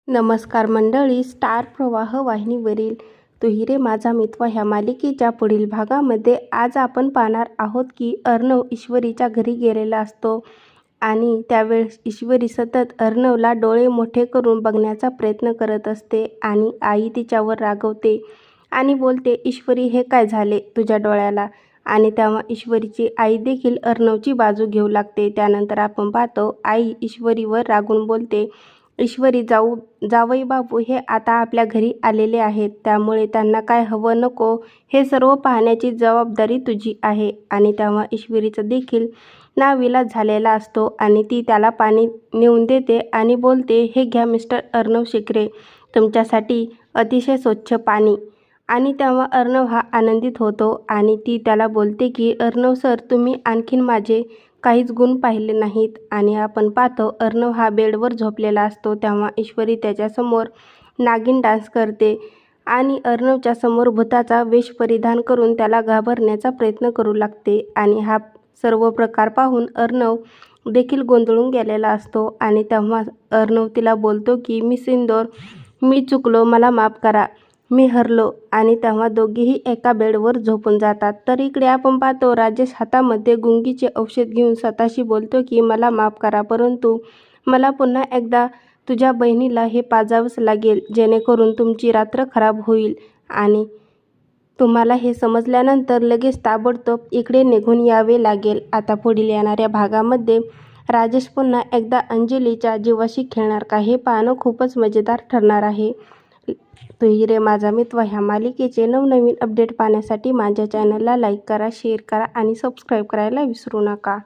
नमस्कार मंडळी, स्टार प्रवाह वाहिनीवरील तुही रे माझा मित्र ह्या मालिकेच्या पुढील भागामध्ये आज आपण पाहणार आहोत की अर्णव ईश्वरीच्या घरी गेलेला असतो आणि त्यावेळेस ईश्वरी सतत अर्णवला डोळे मोठे करून बघण्याचा प्रयत्न करत असते आणि आई तिच्यावर रागवते आणि बोलते, ईश्वरी हे काय झाले तुझ्या डोळ्याला? आणि तेव्हा ईश्वरीची आई देखील अर्णवची बाजू घेऊ लागते. त्यानंतर आपण पाहतो आई ईश्वरीवर रागून बोलते, ईश्वरी जावई बापू हे आता आपल्या घरी आलेले आहेत, त्यामुळे त्यांना काय हवं नको हे सर्व पाहण्याची जबाबदारी तुझी आहे. आणि तेव्हा ईश्वरीचं देखील नाविलाज झालेला असतो आणि ती त्याला पाणी नेऊन देते आणि बोलते, हे घ्या मिस्टर अर्णव शिकरे, तुमच्यासाठी अतिशय स्वच्छ पाणी. आणि तेव्हा अर्णव हा आनंदित होतो आणि ती त्याला बोलते की अर्णव सर, तुम्ही आणखीन माझे काहीच गुण पाहिले नाहीत. आणि आपण पाहतो अर्णव हा बेडवर झोपलेला असतो. तेव्हा ईश्वरी त्याच्यासमोर नागिन डान्स करते आणि अर्णवच्या समोर भूताचा वेश परिधान करून त्याला घाबरण्याचा प्रयत्न करू लागते. आणि हा सर्व प्रकार पाहून अर्णव देखील गोंधळून गेलेला असतो. आणि तेव्हा अर्णव तिला बोलतो की मिस इंदोर, मी चुकलो, मला माफ करा, मी हरलो. आणि तेव्हा दोघेही एका बेडवर झोपून जातात. तर इकडे आपण पाहतो राजेश हातामध्ये गुंगीचे औषध घेऊन स्वतःशी बोलतो की मला माफ करा, परंतु मला पुन्हा एकदा तुझ्या बहिणीला हे पाजावंच लागेल, जेणेकरून तुमची रात्र खराब होईल. आणि तुम्हाला हे समजल्यानंतर लगेच ताबडतोब इकडे निघून यावे लागेल. आता पुढील येणाऱ्या भागामध्ये राजेश पुन्हा एकदा अंजलीच्या जीवाशी खेळणार का, हे पाहणं खूपच मजेदार ठरणार आहे. तुही रे माझा मित्र ह्या मालिकेचे नवनवीन अपडेट पाहण्यासाठी माझ्या चॅनलला लाईक करा, शेअर करा आणि सबस्क्राईब करायला विसरू नका.